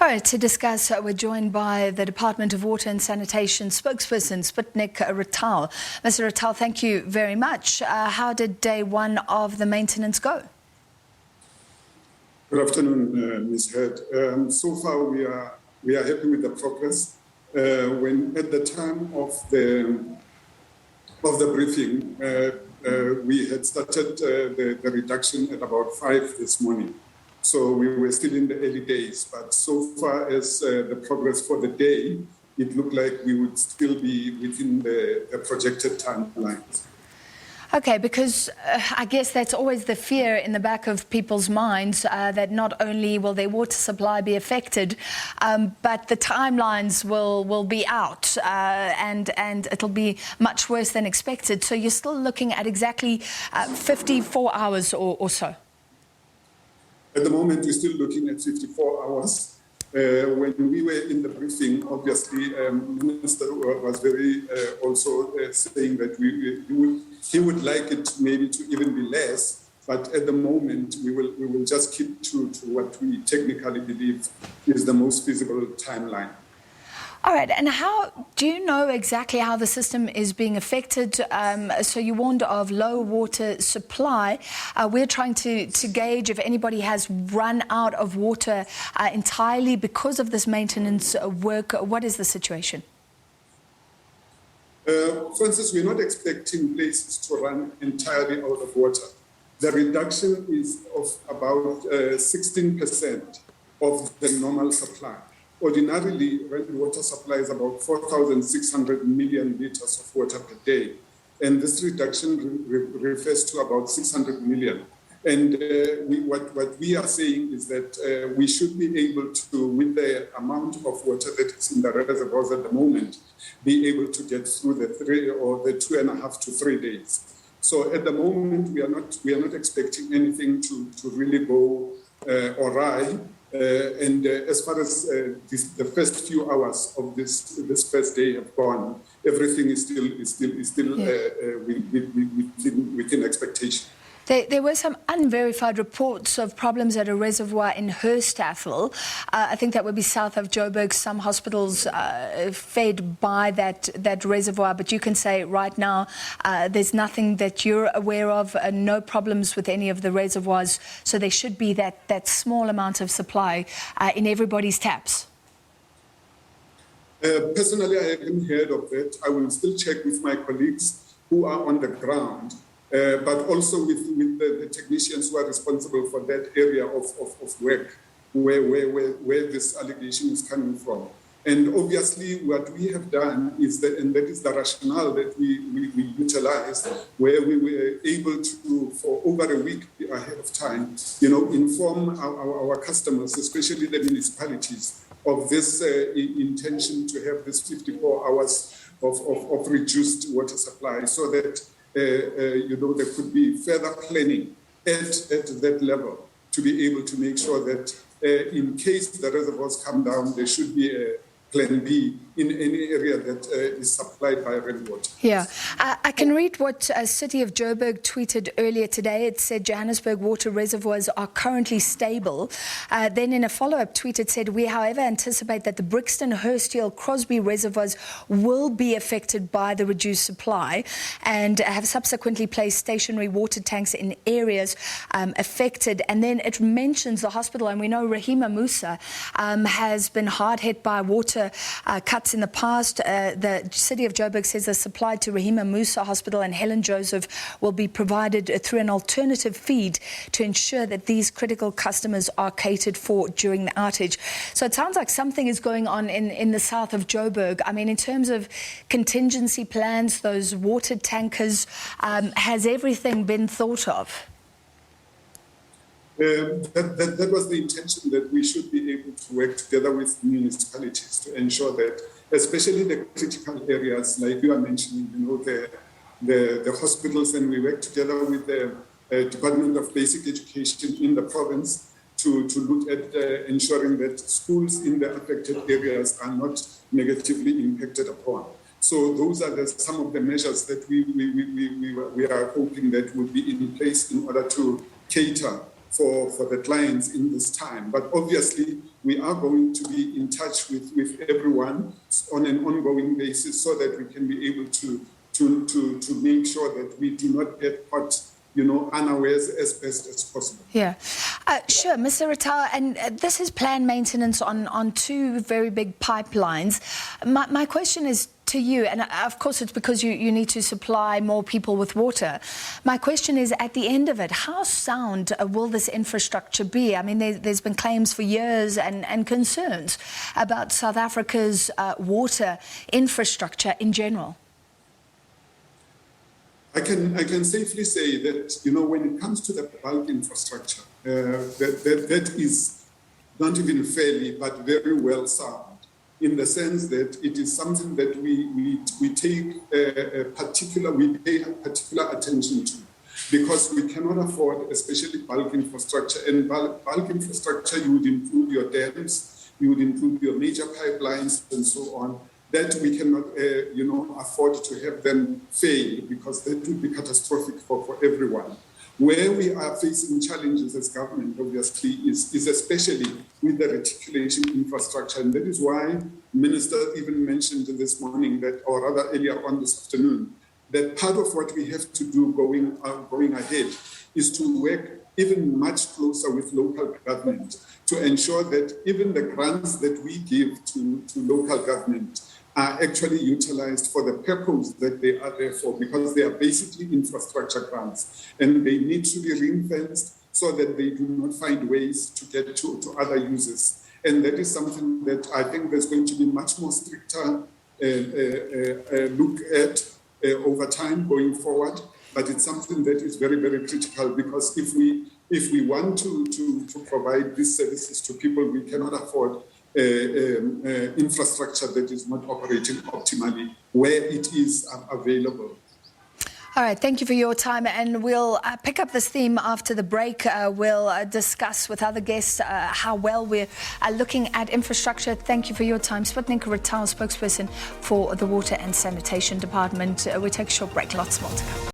All right, to discuss, we're joined by the Department of Water and Sanitation spokesperson, Sputnik Ratau. Mr. Ratau, thank you very much. How did day one of the maintenance go? Good afternoon, Ms. Head. So far, we are happy with the progress. When at the time of the briefing, we had started the reduction at about 5 this morning. So we were still in the early days, but so far as the progress for the day, it looked like we would still be within the projected timelines. Okay, because I guess that's always the fear in the back of people's minds, that not only will their water supply be affected, but the timelines will be out, and it'll be much worse than expected. So you're still looking at exactly 54 hours or so. At the moment, we're still looking at 54 hours. When we were in the briefing, obviously, the Minister was very also saying that he would like it maybe to even be less, but at the moment, we will just keep to what we technically believe is the most feasible timeline. All right, and how do you know exactly how the system is being affected? So you warned of low water supply. We're trying to gauge if anybody has run out of water entirely because of this maintenance work. What is the situation? For instance, we're not expecting places to run entirely out of water. The reduction is of about 16% of the normal supply. Ordinarily, water supply is about 4,600 million liters of water per day. And this reduction refers to about 600 million. And what we are saying is that we should be able to, with the amount of water that is in the reservoirs at the moment, be able to get through the 2.5 to 3 days. So at the moment, we are not expecting anything to really go awry. As far as the first few hours of this first day have gone, everything is still within expectation. There were some unverified reports of problems at a reservoir in Herstaffel. I think that would be south of Joburg. Some hospitals fed by that reservoir, but you can say right now there's nothing that you're aware of, no problems with any of the reservoirs. So there should be that small amount of supply in everybody's taps. Personally, I haven't heard of that. I will still check with my colleagues who are on the ground. But also with the technicians who are responsible for that area of work, where this allegation is coming from. And obviously, what we have done is that, and that is the rationale that we utilized, where we were able to, for over a week ahead of time, inform our customers, especially the municipalities, of this intention to have this 54 hours of reduced water supply, so that there could be further planning at that level to be able to make sure that in case the reservoirs come down, there should be a plan B in any area that is supplied by rainwater. Yeah, I can read what City of Joburg tweeted earlier today. It said Johannesburg water reservoirs are currently stable. Then in a follow-up tweet, it said, we, however, anticipate that the Brixton, Hursthill, Crosby reservoirs will be affected by the reduced supply and have subsequently placed stationary water tanks in areas affected. And then it mentions the hospital, and we know Rahima Musa has been hard hit by water cuts in the past. The City of Joburg says the supply to Rahima Musa Hospital and Helen Joseph will be provided through an alternative feed to ensure that these critical customers are catered for during the outage. So it sounds like something is going on in the south of Joburg. I mean, in terms of contingency plans, those water tankers, has everything been thought of? That was the intention, that we should be able to work together with municipalities to ensure that, especially the critical areas, like you are mentioning, the hospitals, and we work together with the Department of Basic Education in the province to look at ensuring that schools in the affected areas are not negatively impacted upon. So those are some of the measures that we are hoping that will be in place in order to cater for the clients in this time. But obviously, we are going to be in touch with everyone on an ongoing basis so that we can be able to make sure that we do not get caught, unawares as best as possible. Yeah, sure, Mr. Ratau, and this is planned maintenance on two very big pipelines. My question is to you, and of course it's because you need to supply more people with water. My question is, at the end of it, how sound will this infrastructure be? I mean, there's been claims for years and concerns about South Africa's water infrastructure in general. I can safely say that, when it comes to the bulk infrastructure, that is not even fairly, but very well sound, in the sense that it is something that we pay particular attention to, because we cannot afford, especially bulk infrastructure. And bulk infrastructure, you would include your dams, you would include your major pipelines, and so on, that we cannot, afford to have them fail, because that would be catastrophic for everyone. Where we are facing challenges as government, obviously, is especially with the reticulation infrastructure. And that is why Minister even mentioned this morning, that, or rather earlier on this afternoon, that part of what we have to do going ahead is to work even much closer with local government to ensure that even the grants that we give to local government are actually utilized for the purpose that they are there for, because they are basically infrastructure grants, and they need to be ring-fenced so that they do not find ways to get to other users. And that is something that I think there's going to be much more stricter look at over time going forward. But it's something that is very, very critical, because if we want to provide these services to people, we cannot afford infrastructure that is not operating optimally where it is available. All right, thank you for your time, and we'll pick up this theme after the break. We'll discuss with other guests how well we're looking at infrastructure. Thank you for your time. Sputnik Ratau, spokesperson for the Water and Sanitation Department. We take a short break, lots more to come.